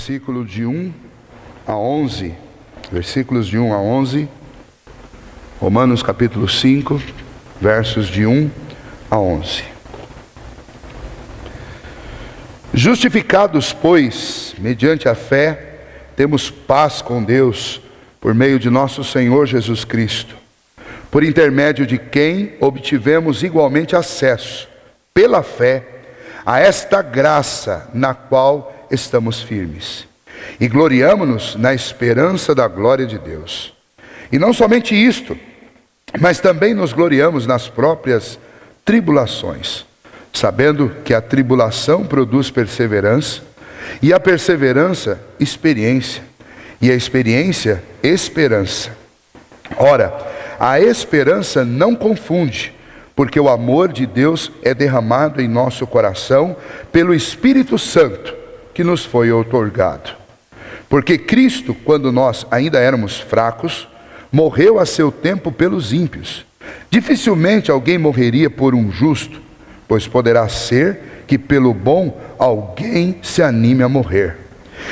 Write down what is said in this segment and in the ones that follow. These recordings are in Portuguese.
versículo de 1 a 11, versículos de 1 a 11, Romanos capítulo 5, versos de 1 a 11. Justificados, pois, mediante a fé, temos paz com Deus, por meio de nosso Senhor Jesus Cristo, por intermédio de quem obtivemos igualmente acesso, pela fé, a esta graça na qual estamos firmes. E gloriamo-nos na esperança da glória de Deus. E não somente isto, mas também nos gloriamos nas próprias tribulações, sabendo que a tribulação produz perseverança, e a perseverança, experiência, e a experiência, esperança. Ora, a esperança não confunde, porque o amor de Deus é derramado em nosso coração pelo Espírito Santo que nos foi outorgado. Porque Cristo, quando nós ainda éramos fracos, morreu a seu tempo pelos ímpios. Dificilmente alguém morreria por um justo, pois poderá ser que pelo bom alguém se anime a morrer.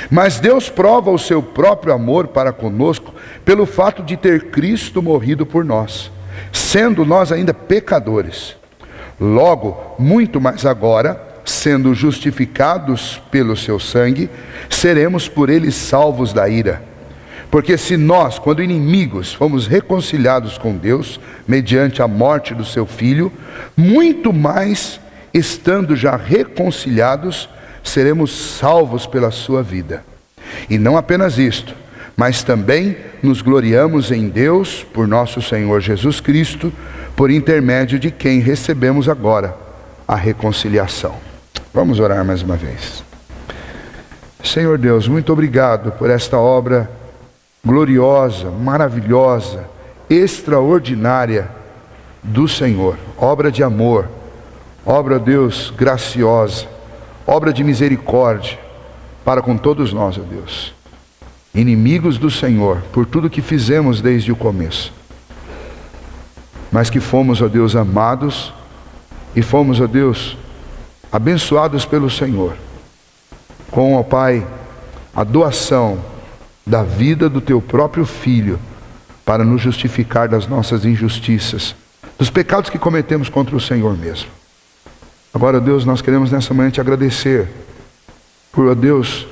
Mas Deus prova o seu próprio amor para conosco pelo fato de ter Cristo morrido por nós, sendo nós ainda pecadores. Logo, muito mais agora, sendo justificados pelo seu sangue, seremos por ele salvos da ira. Porque se nós, quando inimigos, fomos reconciliados com Deus, mediante a morte do seu Filho, muito mais, estando já reconciliados, seremos salvos pela sua vida. E não apenas isto, mas também nos gloriamos em Deus, por nosso Senhor Jesus Cristo, por intermédio de quem recebemos agora a reconciliação. Vamos orar mais uma vez. Senhor Deus, muito obrigado por esta obra gloriosa, maravilhosa, extraordinária do Senhor. Obra de amor, obra, Deus, graciosa, obra de misericórdia para com todos nós, ó Deus. Inimigos do Senhor, por tudo que fizemos desde o começo. Mas que fomos, ó Deus, amados e fomos, ó Deus, abençoados pelo Senhor, com, ó Pai, a doação da vida do Teu próprio Filho, para nos justificar das nossas injustiças, dos pecados que cometemos contra o Senhor mesmo. Agora, Deus, nós queremos nessa manhã Te agradecer, por, ó Deus,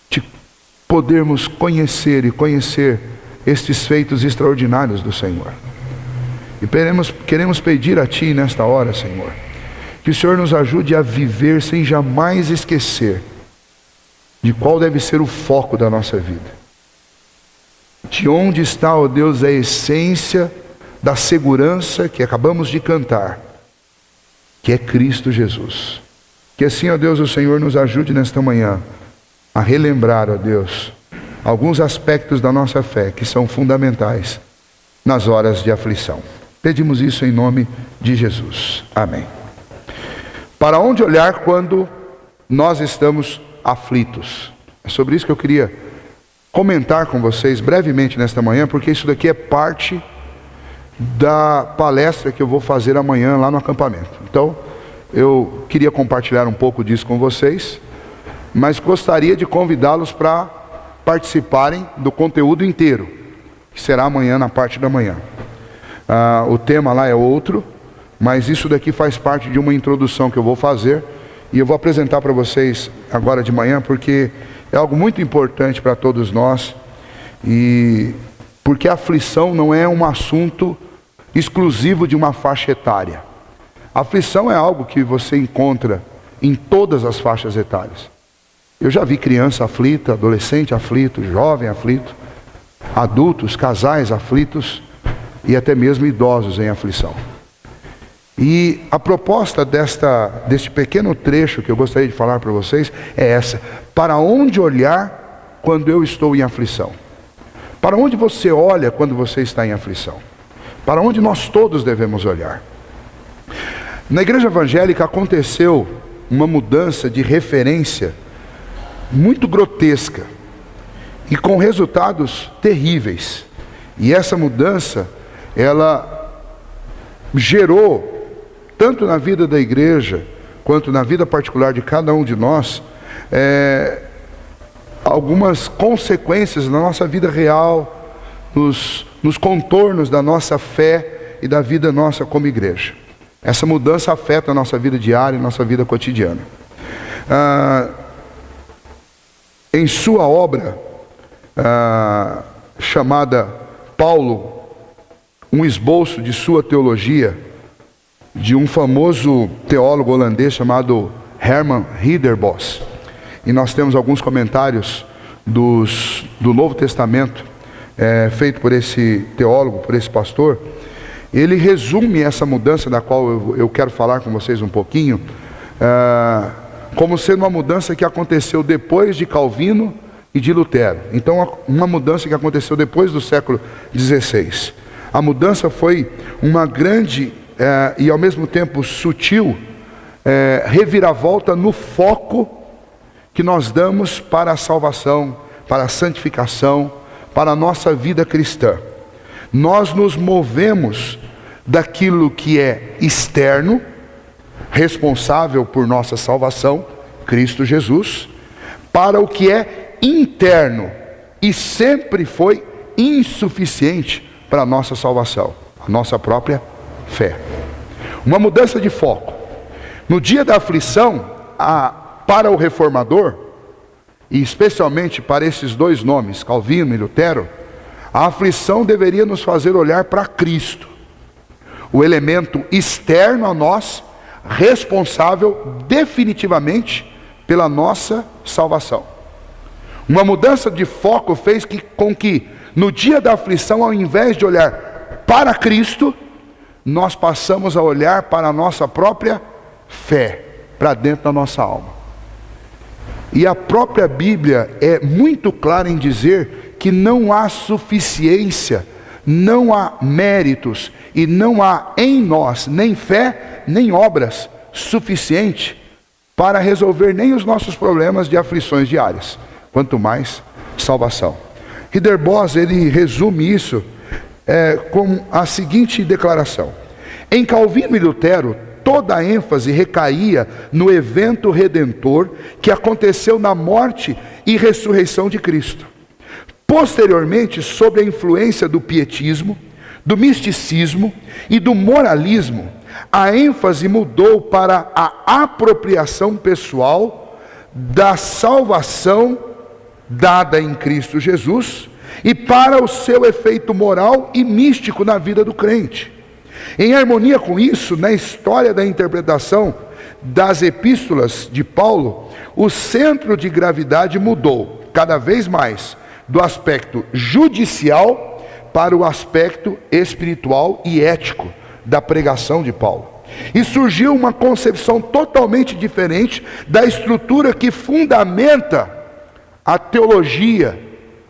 Te podermos conhecer estes feitos extraordinários do Senhor. E queremos pedir a Ti nesta hora, Senhor, que o Senhor nos ajude a viver sem jamais esquecer de qual deve ser o foco da nossa vida. De onde está, ó Deus, a essência da segurança que acabamos de cantar, que é Cristo Jesus. Que assim, ó Deus, o Senhor nos ajude nesta manhã a relembrar, ó Deus, alguns aspectos da nossa fé que são fundamentais nas horas de aflição. Pedimos isso em nome de Jesus. Amém. Para onde olhar quando nós estamos aflitos? É sobre isso que eu queria comentar com vocês brevemente nesta manhã, porque isso daqui é parte da palestra que eu vou fazer amanhã lá no acampamento. Então, eu queria compartilhar um pouco disso com vocês, mas gostaria de convidá-los para participarem do conteúdo inteiro, que será amanhã na parte da manhã. O tema lá é outro, mas isso daqui faz parte de uma introdução que eu vou fazer, e eu vou apresentar para vocês agora de manhã, porque é algo muito importante para todos nós, e porque a aflição não é um assunto exclusivo de uma faixa etária. A aflição é algo que você encontra em todas as faixas etárias. Eu já vi criança aflita, adolescente aflito, jovem aflito, adultos, casais aflitos e até mesmo idosos em aflição. E a proposta deste pequeno trecho que eu gostaria de falar para vocês é essa: para onde olhar quando eu estou em aflição? Para onde você olha quando você está em aflição? Para onde nós todos devemos olhar? Na igreja evangélica aconteceu uma mudança de referência muito grotesca e com resultados terríveis. E essa mudança, ela gerou, tanto na vida da igreja, quanto na vida particular de cada um de nós, algumas consequências na nossa vida real, nos contornos da nossa fé e da vida nossa como igreja. Essa mudança afeta a nossa vida diária, a nossa vida cotidiana. Em sua obra chamada Paulo, um esboço de sua teologia, de um famoso teólogo holandês chamado Herman Ridderbos, e nós temos alguns comentários do Novo Testamento, feito por esse teólogo, por esse pastor. Ele resume essa mudança da qual eu quero falar com vocês um pouquinho, como sendo uma mudança que aconteceu depois de Calvino e de Lutero. Então, uma mudança que aconteceu depois do século XVI. A mudança foi uma grande e ao mesmo tempo sutil reviravolta no foco que nós damos para a salvação, para a santificação, para a nossa vida cristã. Nós nos movemos daquilo que é externo, responsável por nossa salvação, Cristo Jesus, para o que é interno e sempre foi insuficiente para a nossa salvação, a nossa própria fé. Uma mudança de foco. No dia da aflição, para o reformador, e especialmente para esses dois nomes, Calvino e Lutero, a aflição deveria nos fazer olhar para Cristo, o elemento externo a nós, responsável definitivamente pela nossa salvação. Uma mudança de foco fez com que no dia da aflição, ao invés de olhar para Cristo, nós passamos a olhar para a nossa própria fé, para dentro da nossa alma. E a própria Bíblia é muito clara em dizer que não há suficiência, não há méritos e não há em nós nem fé, nem obras suficiente para resolver nem os nossos problemas de aflições diárias, quanto mais salvação. Ridderbos, ele resume isso com a seguinte declaração: em Calvino e Lutero, toda a ênfase recaía no evento redentor que aconteceu na morte e ressurreição de Cristo. Posteriormente, sob a influência do pietismo, do misticismo e do moralismo, a ênfase mudou para a apropriação pessoal da salvação dada em Cristo Jesus e para o seu efeito moral e místico na vida do crente. Em harmonia com isso, na história da interpretação das epístolas de Paulo, o centro de gravidade mudou cada vez mais do aspecto judicial para o aspecto espiritual e ético da pregação de Paulo. E surgiu uma concepção totalmente diferente da estrutura que fundamenta a teologia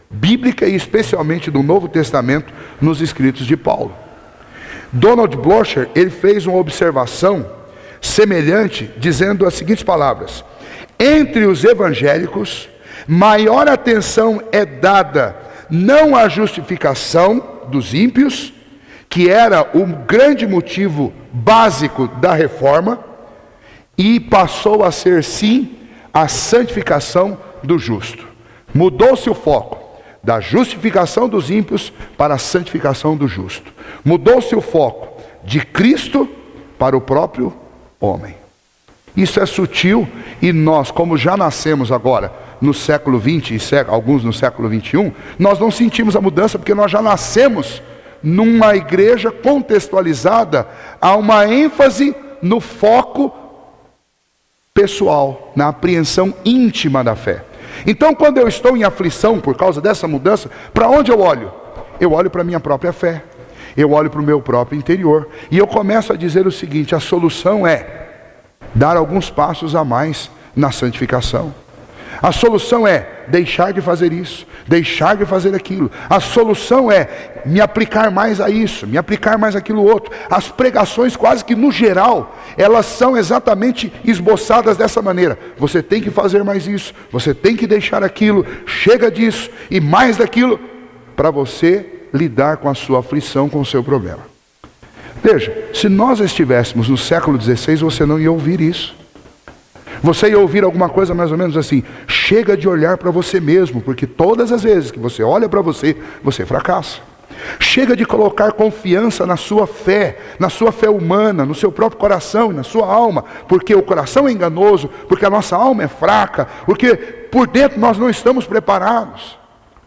bíblica e especialmente do Novo Testamento nos escritos de Paulo. Donald Blocher, ele fez uma observação semelhante, dizendo as seguintes palavras: entre os evangélicos, maior atenção é dada não à justificação dos ímpios, que era o grande motivo básico da reforma, e passou a ser sim a santificação do justo. Mudou-se o foco da justificação dos ímpios para a santificação do justo. Mudou-se o foco de Cristo para o próprio homem. Isso é sutil e nós, como já nascemos agora no século XX e alguns no século XXI, nós não sentimos a mudança porque nós já nascemos numa igreja contextualizada a uma ênfase no foco pessoal, na apreensão íntima da fé. Então, quando eu estou em aflição por causa dessa mudança, para onde eu olho? Eu olho para a minha própria fé, eu olho para o meu próprio interior, e eu começo a dizer o seguinte: a solução é dar alguns passos a mais na santificação. A solução é deixar de fazer isso, deixar de fazer aquilo. A solução é me aplicar mais a isso, me aplicar mais aquilo outro. As pregações, quase que no geral, elas são exatamente esboçadas dessa maneira. Você tem que fazer mais isso, você tem que deixar aquilo, chega disso e mais daquilo, para você lidar com a sua aflição, com o seu problema. Veja, se nós estivéssemos no século XVI, você não ia ouvir isso. Você ia ouvir alguma coisa mais ou menos assim: chega de olhar para você mesmo, porque todas as vezes que você olha para você, você fracassa. Chega de colocar confiança na sua fé humana, no seu próprio coração e na sua alma, porque o coração é enganoso, porque a nossa alma é fraca, porque por dentro nós não estamos preparados,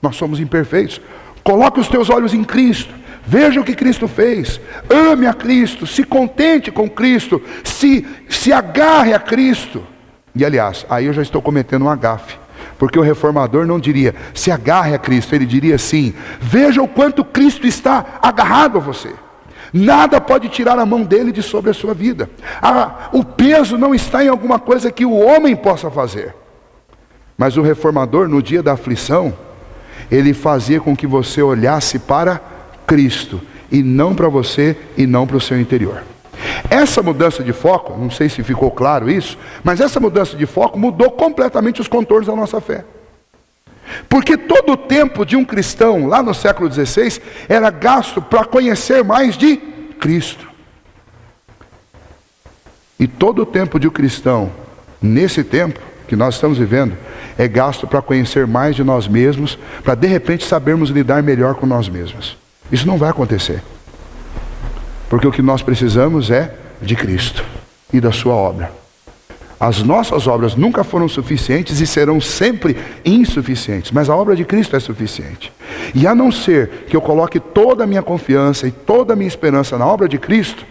nós somos imperfeitos. Coloque os teus olhos em Cristo, veja o que Cristo fez, ame a Cristo, se contente com Cristo, se agarre a Cristo. E aliás, aí eu já estou cometendo um agafe, porque o reformador não diria, se agarre a Cristo, ele diria assim: veja o quanto Cristo está agarrado a você. Nada pode tirar a mão dele de sobre a sua vida. O peso não está em alguma coisa que o homem possa fazer. Mas o reformador, no dia da aflição, ele fazia com que você olhasse para Cristo, e não para você, e não para o seu interior. Essa mudança de foco, não sei se ficou claro isso, mas essa mudança de foco mudou completamente os contornos da nossa fé. Porque todo o tempo de um cristão, lá no século XVI, era gasto para conhecer mais de Cristo. E todo o tempo de um cristão, nesse tempo que nós estamos vivendo, é gasto para conhecer mais de nós mesmos, para de repente sabermos lidar melhor com nós mesmos. Isso não vai acontecer. Porque o que nós precisamos é de Cristo e da sua obra. As nossas obras nunca foram suficientes e serão sempre insuficientes, mas a obra de Cristo é suficiente. E a não ser que eu coloque toda a minha confiança e toda a minha esperança na obra de Cristo,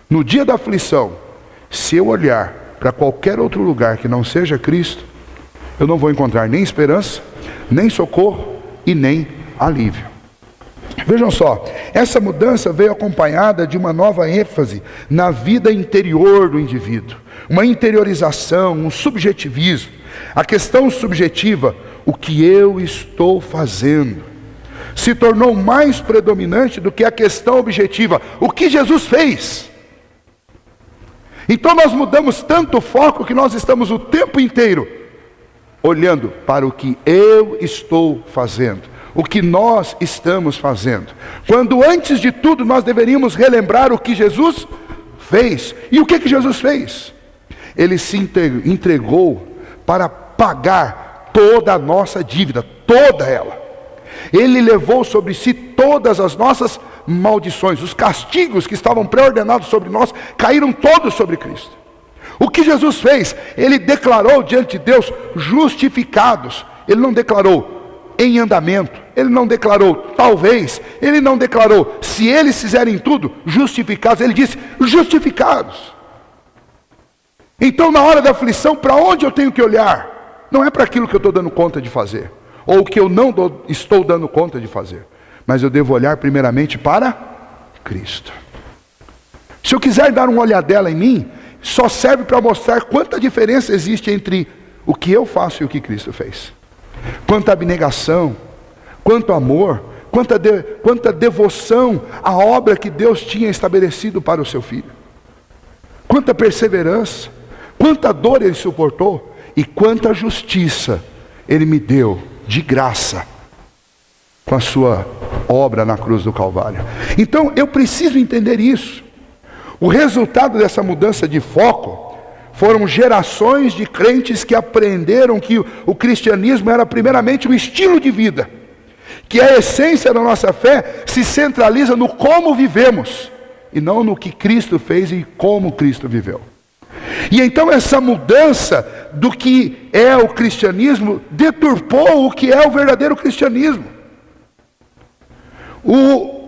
no dia da aflição, se eu olhar para qualquer outro lugar que não seja Cristo, eu não vou encontrar nem esperança, nem socorro e nem alívio. Vejam só, essa mudança veio acompanhada de uma nova ênfase na vida interior do indivíduo. Uma interiorização, um subjetivismo. A questão subjetiva, o que eu estou fazendo, se tornou mais predominante do que a questão objetiva, o que Jesus fez. Então nós mudamos tanto o foco que nós estamos o tempo inteiro olhando para o que eu estou fazendo, o que nós estamos fazendo, quando antes de tudo nós deveríamos relembrar o que Jesus fez. E o que Jesus fez? Ele se entregou para pagar toda a nossa dívida, toda ela. Ele levou sobre si todas as nossas maldições, os castigos que estavam pré-ordenados sobre nós, caíram todos sobre Cristo. O que Jesus fez? Ele declarou diante de Deus justificados. Ele não declarou em andamento, ele não declarou talvez, ele não declarou se eles fizerem tudo, justificados, ele disse justificados. Então na hora da aflição, para onde eu tenho que olhar? Não é para aquilo que eu estou dando conta de fazer, ou que eu não estou dando conta de fazer, mas eu devo olhar primeiramente para Cristo. Se eu quiser dar uma olhadela em mim, só serve para mostrar quanta diferença existe entre o que eu faço e o que Cristo fez. Quanta abnegação, quanto amor, quanta devoção à obra que Deus tinha estabelecido para o seu filho. Quanta perseverança, quanta dor ele suportou e quanta justiça ele me deu de graça com a sua obra na cruz do Calvário. Então eu preciso entender isso. O resultado dessa mudança de foco foram gerações de crentes que aprenderam que o cristianismo era primeiramente um estilo de vida, que a essência da nossa fé se centraliza no como vivemos, e não no que Cristo fez e como Cristo viveu. E então essa mudança do que é o cristianismo deturpou o que é o verdadeiro cristianismo.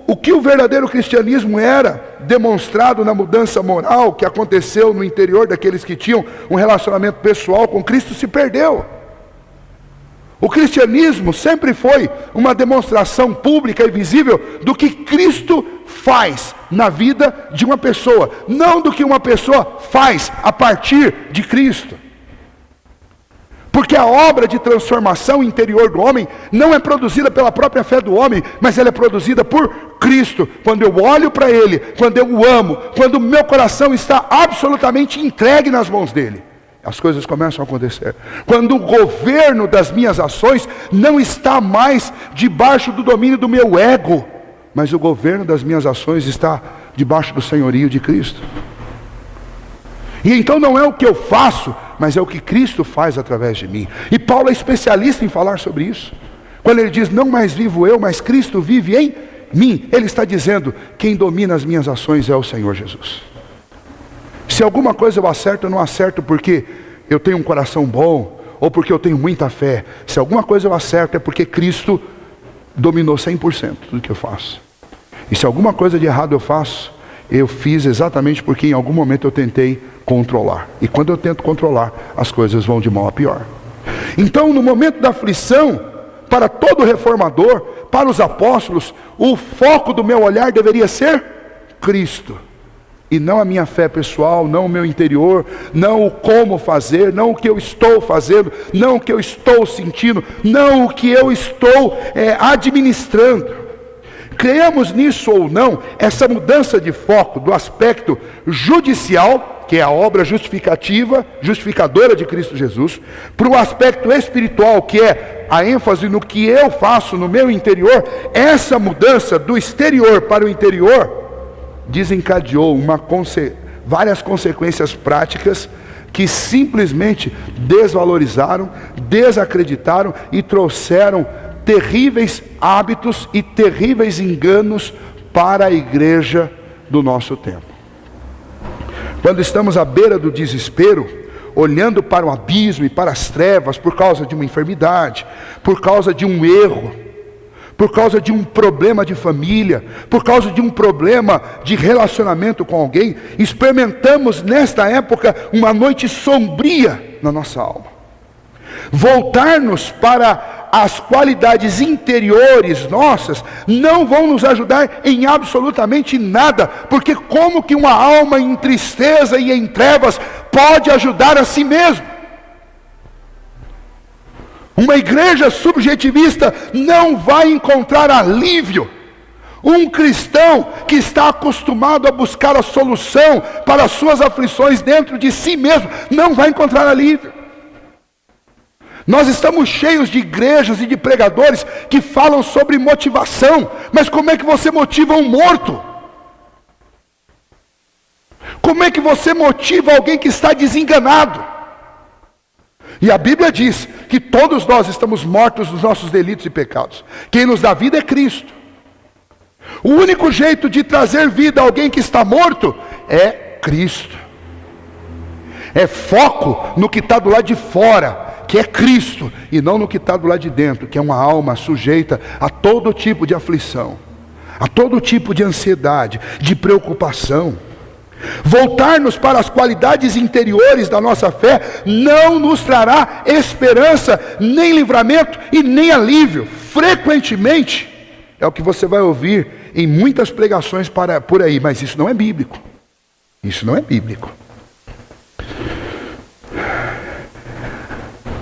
O que o verdadeiro cristianismo era demonstrado na mudança moral que aconteceu no interior daqueles que tinham um relacionamento pessoal com Cristo se perdeu. O cristianismo sempre foi uma demonstração pública e visível do que Cristo faz na vida de uma pessoa, não do que uma pessoa faz a partir de Cristo. Porque a obra de transformação interior do homem não é produzida pela própria fé do homem, mas ela é produzida por Cristo. Quando eu olho para Ele, quando eu o amo, quando o meu coração está absolutamente entregue nas mãos dEle, as coisas começam a acontecer. Quando o governo das minhas ações não está mais debaixo do domínio do meu ego, mas o governo das minhas ações está debaixo do senhorio de Cristo. E então não é o que eu faço mas é o que Cristo faz através de mim. E Paulo é especialista em falar sobre isso. Quando ele diz, não mais vivo eu, mas Cristo vive em mim, ele está dizendo, quem domina as minhas ações é o Senhor Jesus. Se alguma coisa eu acerto, eu não acerto porque eu tenho um coração bom, ou porque eu tenho muita fé. Se alguma coisa eu acerto, é porque Cristo dominou 100% do que eu faço. E se alguma coisa de errado eu faço, eu fiz exatamente porque em algum momento eu tentei controlar. E quando eu tento controlar, as coisas vão de mal a pior. Então, no momento da aflição, para todo reformador, para os apóstolos, o foco do meu olhar deveria ser Cristo. E não a minha fé pessoal, não o meu interior, não o como fazer, não o que eu estou fazendo, não o que eu estou sentindo, não o que eu estou administrando. Creamos nisso ou não, essa mudança de foco do aspecto judicial, que é a obra justificadora de Cristo Jesus, para o aspecto espiritual, que é a ênfase no que eu faço no meu interior, essa mudança do exterior para o interior desencadeou várias consequências práticas que simplesmente desvalorizaram, desacreditaram e trouxeram terríveis hábitos e terríveis enganos para a igreja do nosso tempo. Quando estamos à beira do desespero, olhando para o abismo e para as trevas por causa de uma enfermidade, por causa de um erro, por causa de um problema de família, por causa de um problema de relacionamento com alguém, experimentamos nesta época uma noite sombria na nossa alma. Voltar-nos para as qualidades interiores nossas não vão nos ajudar em absolutamente nada, porque como que uma alma em tristeza e em trevas pode ajudar a si mesma? Uma igreja subjetivista não vai encontrar alívio. Um cristão que está acostumado a buscar a solução para as suas aflições dentro de si mesmo não vai encontrar alívio. Nós estamos cheios de igrejas e de pregadores que falam sobre motivação, mas como é que você motiva um morto? Como é que você motiva alguém que está desenganado? E a Bíblia diz que todos nós estamos mortos dos nossos delitos e pecados. Quem nos dá vida é Cristo. O único jeito de trazer vida a alguém que está morto é Cristo. É foco no que está do lado de fora, que é Cristo, e não no que está do lado de dentro, que é uma alma sujeita a todo tipo de aflição, a todo tipo de ansiedade, de preocupação. Voltar-nos para as qualidades interiores da nossa fé não nos trará esperança, nem livramento e nem alívio. Frequentemente, é o que você vai ouvir em muitas pregações por aí, mas isso não é bíblico. Isso não é bíblico.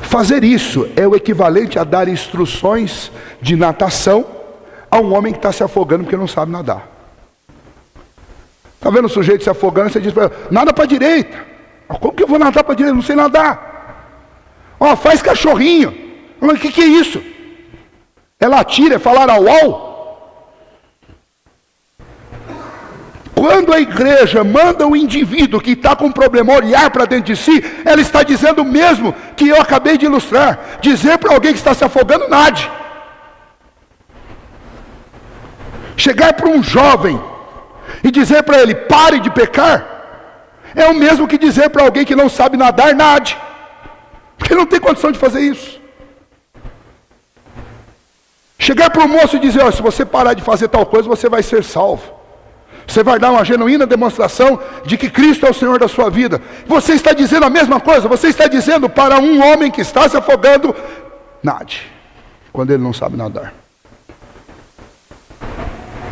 Fazer isso é o equivalente a dar instruções de natação a um homem que está se afogando porque não sabe nadar. Está vendo o sujeito se afogando, você diz para ele, nada para a direita. Como que eu vou nadar para a direita? Não sei nadar. Ó, faz cachorrinho. O que é isso? É latir, é falar au au? Quando a igreja manda um indivíduo que está com um problema olhar para dentro de si, ela está dizendo o mesmo que eu acabei de ilustrar. Dizer para alguém que está se afogando, nade. Chegar para um jovem e dizer para ele, pare de pecar, é o mesmo que dizer para alguém que não sabe nadar, nade. Porque não tem condição de fazer isso. Chegar para o moço e dizer, ó, se você parar de fazer tal coisa, você vai ser salvo. Você vai dar uma genuína demonstração de que Cristo é o Senhor da sua vida. Você está dizendo a mesma coisa. Você está dizendo para um homem que está se afogando, nade, quando ele não sabe nadar.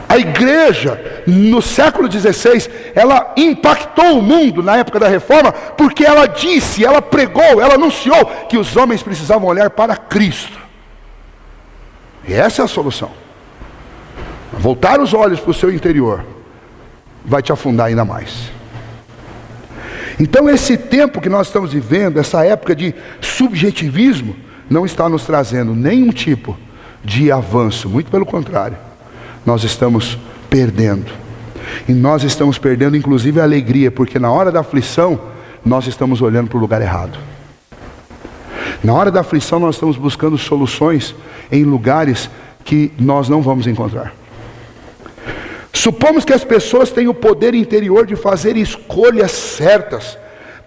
A igreja, no século XVI, ela impactou o mundo na época da reforma, porque ela disse, ela pregou, ela anunciou que os homens precisavam olhar para Cristo. E essa é a solução. Voltar os olhos para o seu interior vai te afundar ainda mais. Então esse tempo que nós estamos vivendo, essa época de subjetivismo, não está nos trazendo nenhum tipo de avanço, muito pelo contrário, nós estamos perdendo. E nós estamos perdendo inclusive a alegria, porque na hora da aflição, nós estamos olhando para o lugar errado. Na hora da aflição, nós estamos buscando soluções em lugares que nós não vamos encontrar. Supomos que as pessoas têm o poder interior de fazer escolhas certas.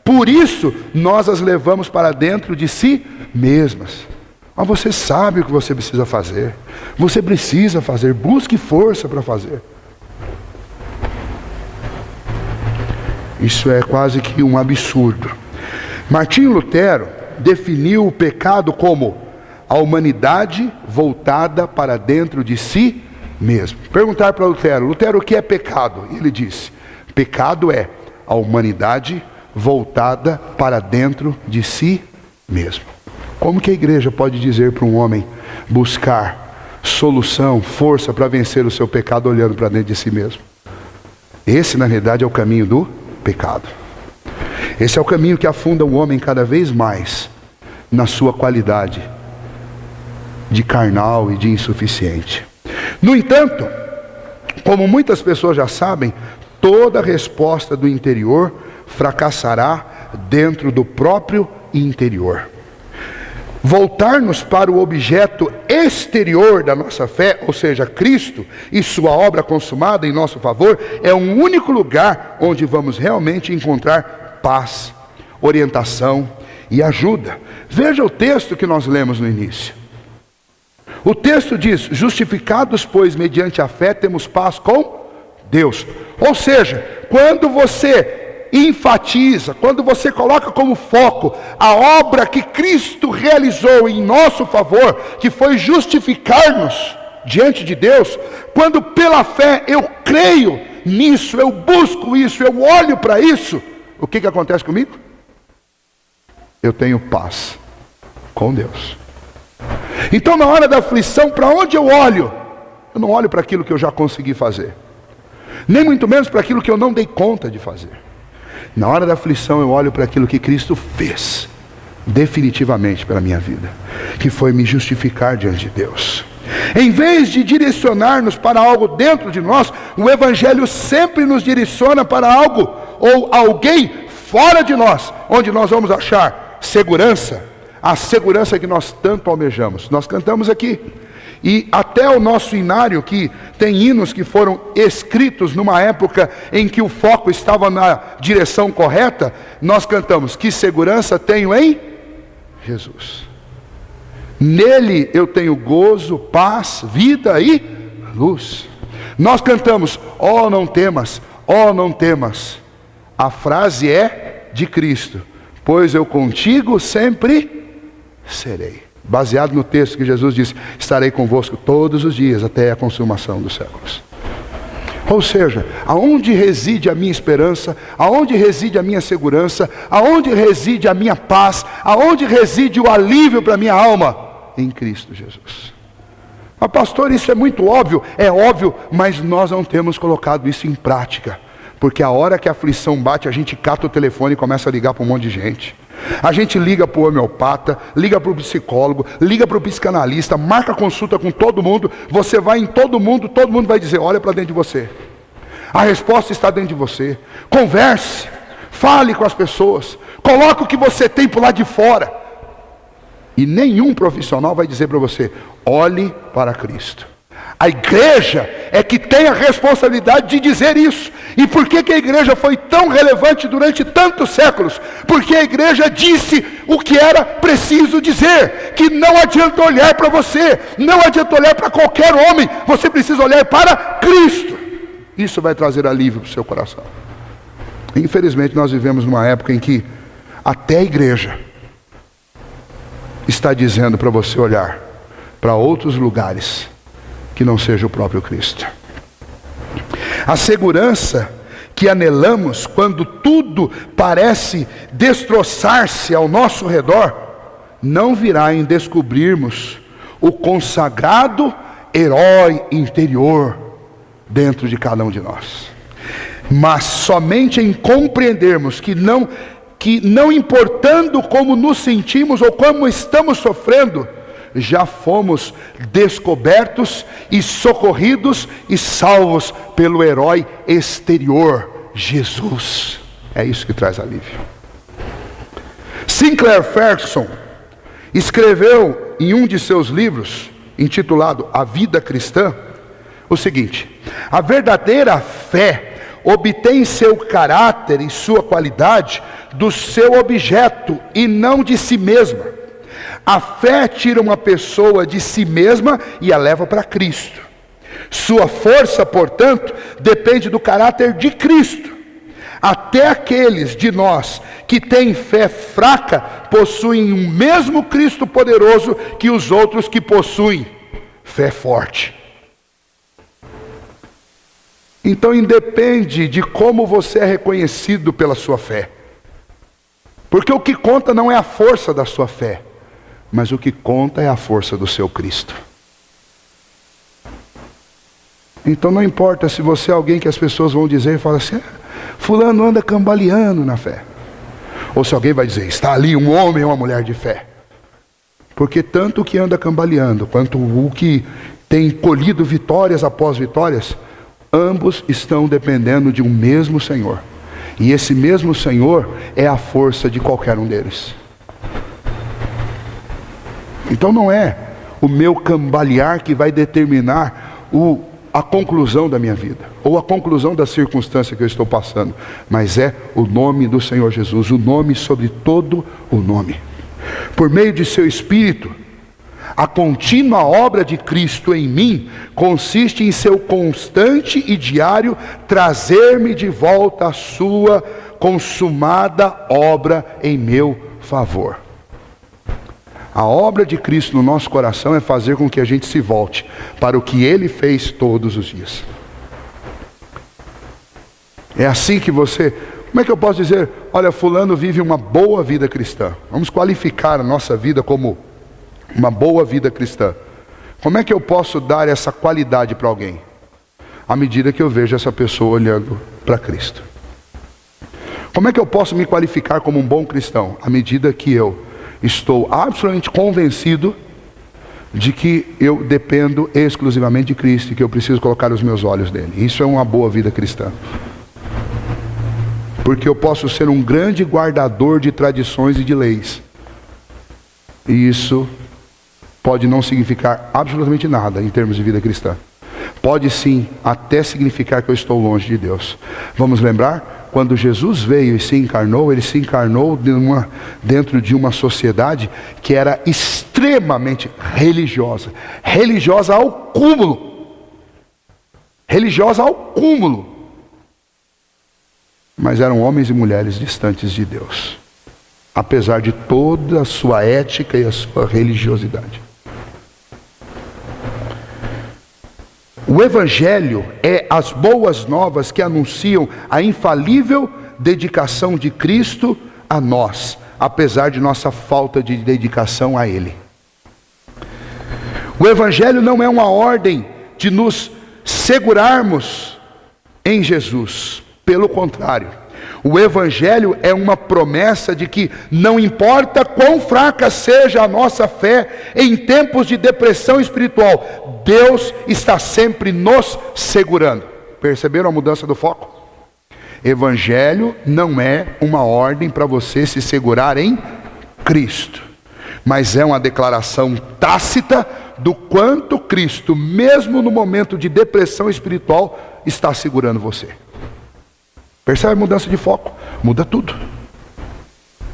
Por isso, nós as levamos para dentro de si mesmas. Mas você sabe o que você precisa fazer. Você precisa fazer. Busque força para fazer. Isso é quase que um absurdo. Martinho Lutero definiu o pecado como a humanidade voltada para dentro de si mesmo. Perguntar para Lutero, Lutero, o que é pecado? Ele disse, pecado é a humanidade voltada para dentro de si mesmo. Como que a igreja pode dizer para um homem buscar solução, força para vencer o seu pecado olhando para dentro de si mesmo? Esse, na realidade, é o caminho do pecado. Esse é o caminho que afunda o homem cada vez mais na sua qualidade de carnal e de insuficiente. No entanto, como muitas pessoas já sabem, toda resposta do interior fracassará dentro do próprio interior. Voltar-nos para o objeto exterior da nossa fé, ou seja, Cristo e sua obra consumada em nosso favor, é o único lugar onde vamos realmente encontrar paz, orientação e ajuda. Veja o texto que nós lemos no início. O texto diz, justificados, pois, mediante a fé, temos paz com Deus. Ou seja, quando você enfatiza, quando você coloca como foco a obra que Cristo realizou em nosso favor, que foi justificar-nos diante de Deus, quando pela fé eu creio nisso, eu busco isso, eu olho para isso, o que acontece comigo? Eu tenho paz com Deus. Então na hora da aflição, para onde eu olho? Eu não olho para aquilo que eu já consegui fazer, nem muito menos para aquilo que eu não dei conta de fazer. Na hora da aflição eu olho para aquilo que Cristo fez definitivamente pela minha vida, que foi me justificar diante de Deus. Em vez de direcionar-nos para algo dentro de nós, o Evangelho sempre nos direciona para algo ou alguém fora de nós, onde nós vamos achar segurança, a segurança que nós tanto almejamos. Nós cantamos aqui, e até o nosso hinário, que tem hinos que foram escritos numa época em que o foco estava na direção correta, nós cantamos, que segurança tenho em Jesus. Nele eu tenho gozo, paz, vida e luz. Nós cantamos, ó não temas, ó não temas. A frase é de Cristo, pois eu contigo sempre serei. Baseado no texto que Jesus disse, estarei convosco todos os dias até a consumação dos séculos. Ou seja, aonde reside a minha esperança, aonde reside a minha segurança, aonde reside a minha paz, aonde reside o alívio para a minha alma? Em Cristo Jesus. Mas pastor, isso é muito óbvio. É óbvio, mas nós não temos colocado isso em prática. Porque a hora que a aflição bate, a gente cata o telefone e começa a ligar para um monte de gente. A gente liga para o homeopata, liga para o psicólogo, liga para o psicanalista, marca consulta com todo mundo. Você vai em todo mundo vai dizer, olha para dentro de você. A resposta está dentro de você. Converse, fale com as pessoas, coloque o que você tem para o lado de fora. E nenhum profissional vai dizer para você, olhe para Cristo. A igreja é que tem a responsabilidade de dizer isso. E por que a igreja foi tão relevante durante tantos séculos? Porque a igreja disse o que era preciso dizer, que não adianta olhar para você, não adianta olhar para qualquer homem, você precisa olhar para Cristo. Isso vai trazer alívio para o seu coração. Infelizmente nós vivemos numa época em que até a igreja está dizendo para você olhar para outros lugares que não seja o próprio Cristo. A segurança que anelamos quando tudo parece destroçar-se ao nosso redor, não virá em descobrirmos o consagrado herói interior dentro de cada um de nós, mas somente em compreendermos que não importando como nos sentimos ou como estamos sofrendo, já fomos descobertos e socorridos e salvos pelo herói exterior, Jesus. É isso que traz alívio. Sinclair Ferguson escreveu em um de seus livros, intitulado A Vida Cristã, o seguinte: a verdadeira fé obtém seu caráter e sua qualidade do seu objeto e não de si mesma. A fé tira uma pessoa de si mesma e a leva para Cristo. Sua força, portanto, depende do caráter de Cristo. Até aqueles de nós que têm fé fraca possuem o mesmo Cristo poderoso que os outros que possuem fé forte. Então independe de como você é reconhecido pela sua fé. Porque o que conta não é a força da sua fé, mas o que conta é a força do seu Cristo. Então não importa se você é alguém que as pessoas vão dizer e falar assim: fulano anda cambaleando na fé. Ou se alguém vai dizer, está ali um homem ou uma mulher de fé. Porque tanto o que anda cambaleando, quanto o que tem colhido vitórias após vitórias, ambos estão dependendo de um mesmo Senhor. E esse mesmo Senhor é a força de qualquer um deles. Então não é o meu cambalear que vai determinar a conclusão da minha vida, ou a conclusão da circunstância que eu estou passando, mas é o nome do Senhor Jesus, o nome sobre todo o nome. Por meio de seu Espírito, a contínua obra de Cristo em mim consiste em seu constante e diário trazer-me de volta à sua consumada obra em meu favor. A obra de Cristo no nosso coração é fazer com que a gente se volte para o que Ele fez todos os dias. É assim que você... Como é que eu posso dizer? Olha, fulano vive uma boa vida cristã. Vamos qualificar a nossa vida como uma boa vida cristã. Como é que eu posso dar essa qualidade para alguém? À medida que eu vejo essa pessoa olhando para Cristo. Como é que eu posso me qualificar como um bom cristão? À medida que eu estou absolutamente convencido de que eu dependo exclusivamente de Cristo e que eu preciso colocar os meus olhos nele. Isso é uma boa vida cristã. Porque eu posso ser um grande guardador de tradições e de leis. E isso pode não significar absolutamente nada em termos de vida cristã. Pode sim até significar que eu estou longe de Deus. Vamos lembrar? Quando Jesus veio e se encarnou, Ele se encarnou dentro de uma sociedade que era extremamente religiosa. Religiosa ao cúmulo. Religiosa ao cúmulo. Mas eram homens e mulheres distantes de Deus. Apesar de toda a sua ética e a sua religiosidade. O Evangelho é as boas novas que anunciam a infalível dedicação de Cristo a nós, apesar de nossa falta de dedicação a Ele. O Evangelho não é uma ordem de nos segurarmos em Jesus, pelo contrário. O Evangelho é uma promessa de que não importa quão fraca seja a nossa fé, em tempos de depressão espiritual, Deus está sempre nos segurando. Perceberam a mudança do foco? Evangelho não é uma ordem para você se segurar em Cristo, mas é uma declaração tácita do quanto Cristo, mesmo no momento de depressão espiritual, está segurando você. Percebe a mudança de foco? Muda tudo.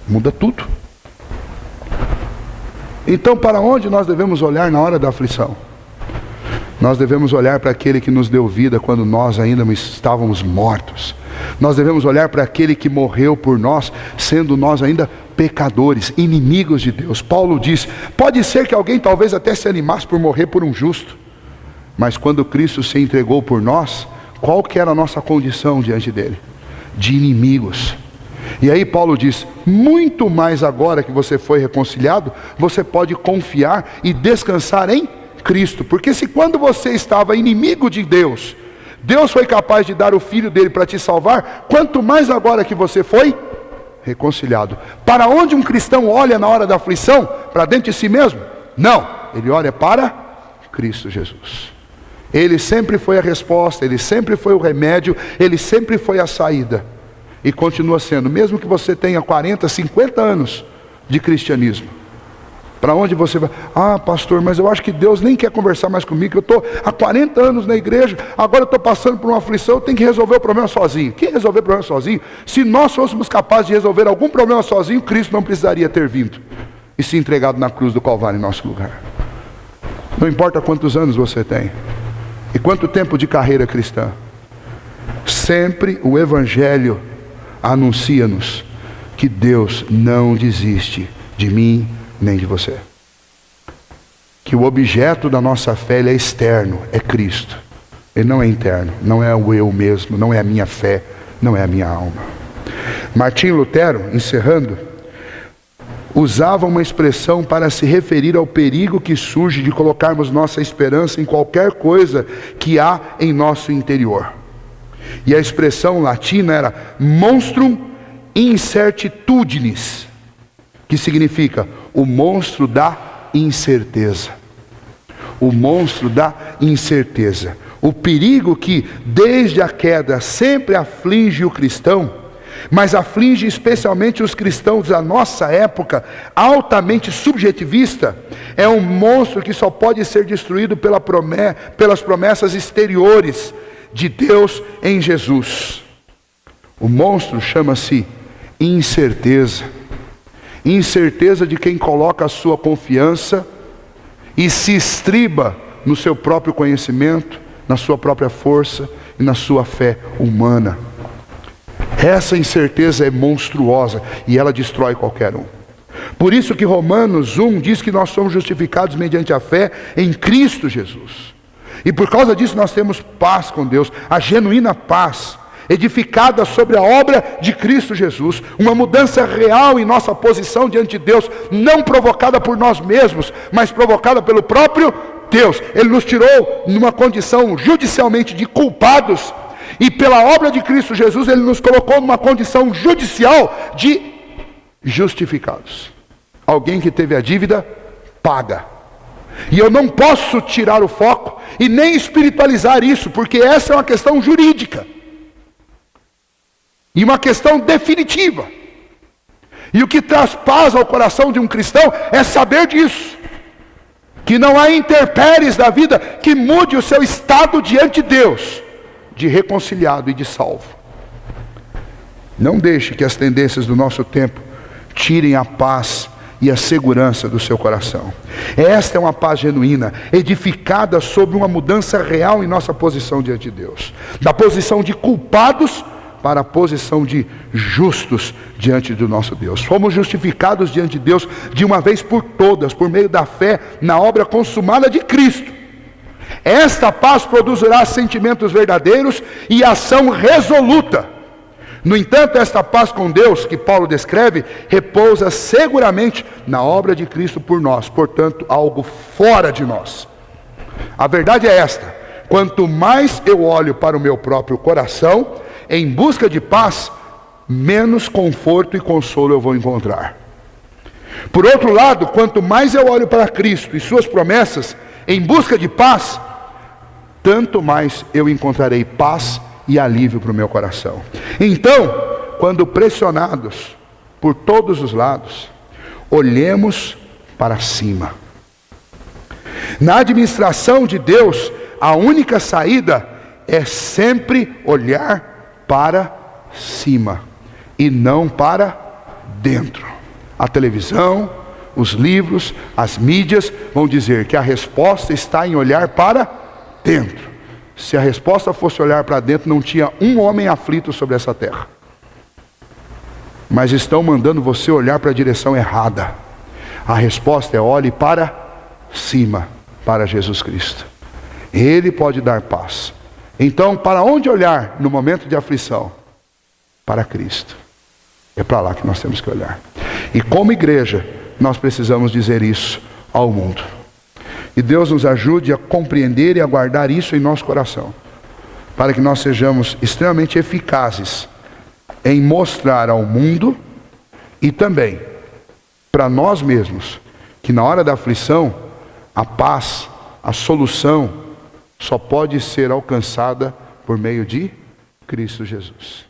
Muda tudo. Então, para onde nós devemos olhar na hora da aflição? Nós devemos olhar para aquele que nos deu vida quando nós ainda estávamos mortos. Nós devemos olhar para aquele que morreu por nós, sendo nós ainda pecadores, inimigos de Deus. Paulo diz, pode ser que alguém talvez até se animasse por morrer por um justo. Mas quando Cristo se entregou por nós, qual que era a nossa condição diante dele? De inimigos. E aí Paulo diz, muito mais agora que você foi reconciliado, você pode confiar e descansar em Cristo. Porque se quando você estava inimigo de Deus, Deus foi capaz de dar o Filho dele para te salvar, quanto mais agora que você foi reconciliado. Para onde um cristão olha na hora da aflição? Para dentro de si mesmo? Não, ele olha para Cristo Jesus. Ele sempre foi a resposta, Ele sempre foi o remédio, Ele sempre foi a saída. E continua sendo, mesmo que você tenha 40, 50 anos de cristianismo? Para onde você vai? Ah, pastor, mas eu acho que Deus nem quer conversar mais comigo. Eu estou há 40 anos na igreja, agora eu estou passando por uma aflição, eu tenho que resolver o problema sozinho. Quem resolver o problema sozinho? Se nós fôssemos capazes de resolver algum problema sozinho, Cristo não precisaria ter vindo e se entregado na cruz do Calvário em nosso lugar. Não importa quantos anos você tem e quanto tempo de carreira cristã, sempre o Evangelho anuncia-nos que Deus não desiste de mim nem de você. Que o objeto da nossa fé ele é externo, é Cristo. Ele não é interno, não é o eu mesmo, não é a minha fé, não é a minha alma. Martinho Lutero, encerrando, usava uma expressão para se referir ao perigo que surge de colocarmos nossa esperança em qualquer coisa que há em nosso interior. E a expressão latina era monstrum incertitudinis, que significa o monstro da incerteza. O monstro da incerteza. O perigo que desde a queda sempre aflige o cristão, mas aflige especialmente os cristãos da nossa época, altamente subjetivista, é um monstro que só pode ser destruído pelas promessas exteriores de Deus em Jesus. O monstro chama-se incerteza. Incerteza de quem coloca a sua confiança e se estriba no seu próprio conhecimento, na sua própria força e na sua fé humana. Essa incerteza é monstruosa e ela destrói qualquer um. Por isso que Romanos 1 diz que nós somos justificados mediante a fé em Cristo Jesus. E por causa disso nós temos paz com Deus, a genuína paz, edificada sobre a obra de Cristo Jesus, uma mudança real em nossa posição diante de Deus, não provocada por nós mesmos, mas provocada pelo próprio Deus. Ele nos tirou numa condição judicialmente de culpados, e pela obra de Cristo Jesus, Ele nos colocou numa condição judicial de justificados. Alguém que teve a dívida paga. E eu não posso tirar o foco e nem espiritualizar isso, porque essa é uma questão jurídica. E uma questão definitiva. E o que traz paz ao coração de um cristão é saber disso. Que não há intempéries da vida que mude o seu estado diante de Deus, de reconciliado e de salvo. Não deixe que as tendências do nosso tempo tirem a paz e a segurança do seu coração. Esta é uma paz genuína, edificada sobre uma mudança real em nossa posição diante de Deus. Da posição de culpados para a posição de justos diante do nosso Deus. Fomos justificados diante de Deus de uma vez por todas, por meio da fé na obra consumada de Cristo. Esta paz produzirá sentimentos verdadeiros e ação resoluta. No entanto, esta paz com Deus, que Paulo descreve, repousa seguramente na obra de Cristo por nós, portanto, algo fora de nós. A verdade é esta: quanto mais eu olho para o meu próprio coração, em busca de paz, menos conforto e consolo eu vou encontrar. Por outro lado, quanto mais eu olho para Cristo e suas promessas, em busca de paz, tanto mais eu encontrarei paz e alívio para o meu coração. Então, quando pressionados por todos os lados, olhemos para cima. Na administração de Deus, a única saída é sempre olhar para cima e não para dentro. A televisão, os livros, as mídias vão dizer que a resposta está em olhar para dentro. Se a resposta fosse olhar para dentro, não tinha um homem aflito sobre essa terra. Mas estão mandando você olhar para a direção errada. A resposta é: olhe para cima, para Jesus Cristo. Ele pode dar paz. Então, para onde olhar no momento de aflição? Para Cristo. É para lá que nós temos que olhar. E como igreja, nós precisamos dizer isso ao mundo. E Deus nos ajude a compreender e a guardar isso em nosso coração, para que nós sejamos extremamente eficazes em mostrar ao mundo e também para nós mesmos que na hora da aflição, a paz, a solução só pode ser alcançada por meio de Cristo Jesus.